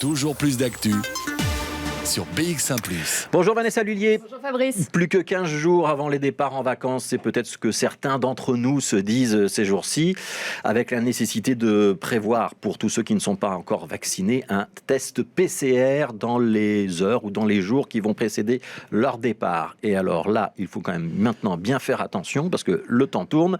Toujours plus d'actu sur BX1 +. Bonjour Vanessa Lullier. Bonjour Fabrice. Plus que 15 jours avant les départs en vacances, c'est peut-être ce que certains d'entre nous se disent ces jours-ci, avec la nécessité de prévoir pour tous ceux qui ne sont pas encore vaccinés un test PCR dans les heures ou dans les jours qui vont précéder leur départ. Et alors là, il faut quand même maintenant bien faire attention parce que le temps tourne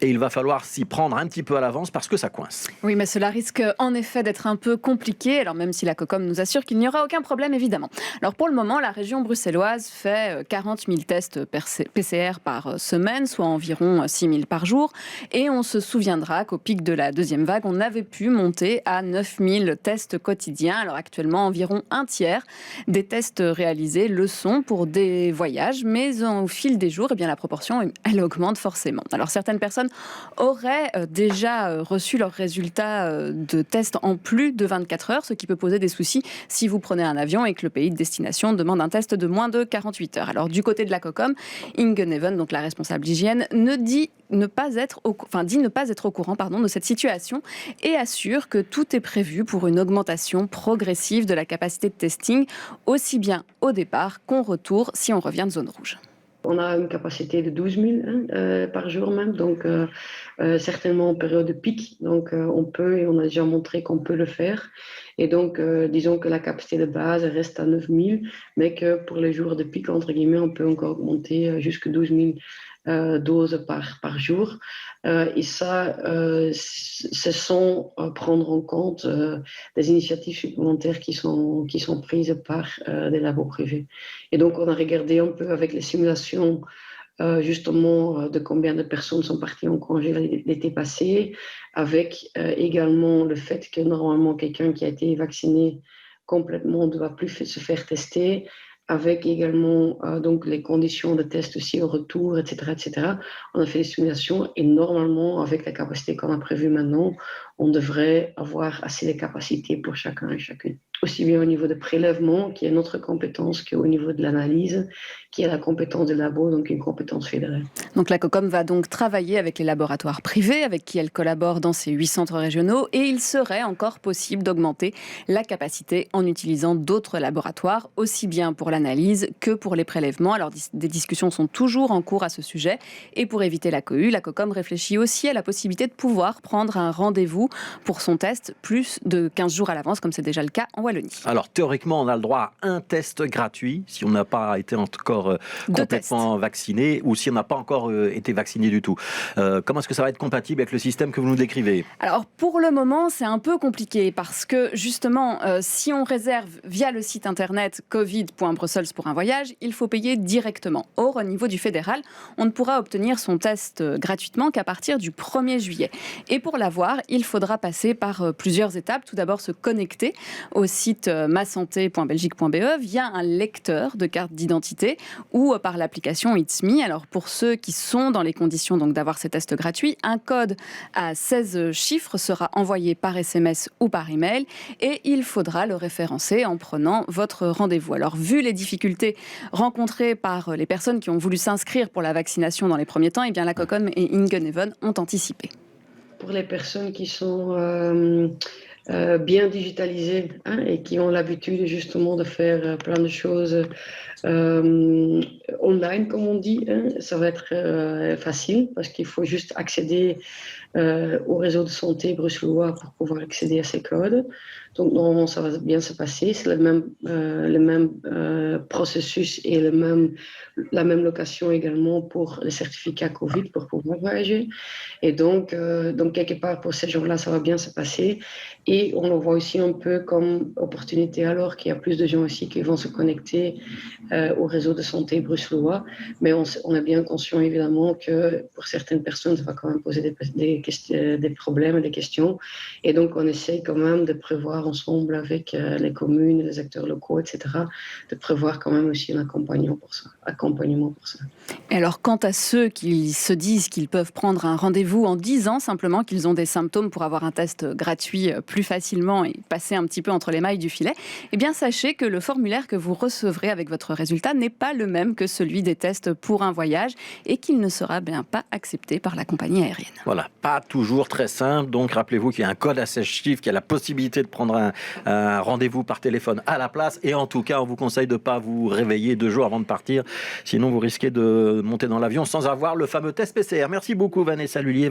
et il va falloir s'y prendre un petit peu à l'avance parce que ça coince. Oui, mais cela risque en effet d'être un peu compliqué, alors même si la COCOM nous assure qu'il n'y aura aucun problème évidemment. Alors pour le moment, la région bruxelloise fait 40 000 tests PCR par semaine, soit environ 6 000 par jour. Et on se souviendra qu'au pic de la deuxième vague, on avait pu monter à 9 000 tests quotidiens. Alors actuellement, environ un tiers des tests réalisés le sont pour des voyages, mais au fil des jours, eh bien, la proportion, elle augmente forcément. Alors certaines personnes auraient déjà reçu leurs résultats de tests en plus de 24 heures, ce qui peut poser des soucis si vous prenez un avion et que le pays de destination demande un test de moins de 48 heures. Alors du côté de la COCOM, Inge Neven, donc la responsable d'hygiène, dit ne pas être au courant de cette situation et assure que tout est prévu pour une augmentation progressive de la capacité de testing, aussi bien au départ qu'au retour si on revient de zone rouge. On a une capacité de 12 000 par jour même, donc certainement en période de pic. Donc on peut, et on a déjà montré qu'on peut le faire. Et donc disons que la capacité de base reste à 9 000, mais que pour les jours de pic, entre guillemets, on peut encore augmenter jusqu'à 12 000 doses par jour. Et ça, c'est sans prendre en compte des initiatives supplémentaires qui sont prises par des labos privés. Et donc, on a regardé un peu avec les simulations justement de combien de personnes sont parties en congé l'été passé, avec également le fait que normalement quelqu'un qui a été vacciné complètement ne va plus se faire tester, avec également donc les conditions de test aussi au retour, etc., etc. On a fait des simulations et normalement, avec la capacité qu'on a prévue maintenant, on devrait avoir assez de capacités pour chacun et chacune. Aussi bien au niveau de prélèvement, qui est notre compétence, qu'au niveau de l'analyse, qui est la compétence des labos, donc une compétence fédérale. Donc la COCOM va donc travailler avec les laboratoires privés, avec qui elle collabore dans ces 8 centres régionaux, et il serait encore possible d'augmenter la capacité en utilisant d'autres laboratoires, aussi bien pour l'analyse que pour les prélèvements. Alors des discussions sont toujours en cours à ce sujet, et pour éviter la cohue, la COCOM réfléchit aussi à la possibilité de pouvoir prendre un rendez-vous pour son test plus de 15 jours à l'avance, comme c'est déjà le cas en Wallonie. Alors théoriquement, on a le droit à un test gratuit si on n'a pas été encore complètement vacciné ou si on n'a pas encore été vacciné du tout. Comment est-ce que ça va être compatible avec le système que vous nous décrivez ? Alors pour le moment, c'est un peu compliqué parce que justement, si on réserve via le site internet covid.brussels pour un voyage, il faut payer directement. Or, au niveau du fédéral, on ne pourra obtenir son test gratuitement qu'à partir du 1er juillet. Et pour l'avoir, il faudra passer par plusieurs étapes. Tout d'abord, se connecter au site masanté.belgique.be via un lecteur de carte d'identité ou par l'application It's Me. Alors pour ceux qui sont dans les conditions donc d'avoir ces tests gratuits, un code à 16 chiffres sera envoyé par SMS ou par email et il faudra le référencer en prenant votre rendez-vous. Alors vu les difficultés rencontrées par les personnes qui ont voulu s'inscrire pour la vaccination dans les premiers temps, eh bien la COCOM et Inge Neven ont anticipé. Pour les personnes qui sont bien digitalisées et qui ont l'habitude justement de faire plein de choses online, comme on dit, ça va être facile parce qu'il faut juste accéder au réseau de santé bruxellois pour pouvoir accéder à ces codes. Donc normalement, ça va bien se passer. C'est le même processus et la même location également pour les certificats Covid pour pouvoir voyager. Et donc quelque part, pour ces jours-là, ça va bien se passer. Et on le voit aussi un peu comme opportunité alors qu'il y a plus de gens aussi qui vont se connecter au réseau de santé bruxellois. Mais on est bien conscient évidemment que pour certaines personnes, ça va quand même poser des problèmes et des questions. Et donc on essaye quand même de prévoir ensemble avec les communes, les acteurs locaux, etc., de prévoir quand même aussi un accompagnement pour ça. Et alors, quant à ceux qui se disent qu'ils peuvent prendre un rendez-vous en disant simplement qu'ils ont des symptômes pour avoir un test gratuit plus facilement et passer un petit peu entre les mailles du filet, eh bien, sachez que le formulaire que vous recevrez avec votre résultat n'est pas le même que celui des tests pour un voyage et qu'il ne sera bien pas accepté par la compagnie aérienne. Voilà, pas pas toujours très simple. Donc, rappelez-vous qu'il y a un code à 16 chiffres, qu'il y a la possibilité de prendre un rendez-vous par téléphone à la place. Et en tout cas, on vous conseille de ne pas vous réveiller 2 jours avant de partir. Sinon, vous risquez de monter dans l'avion sans avoir le fameux test PCR. Merci beaucoup, Vanessa Lullier.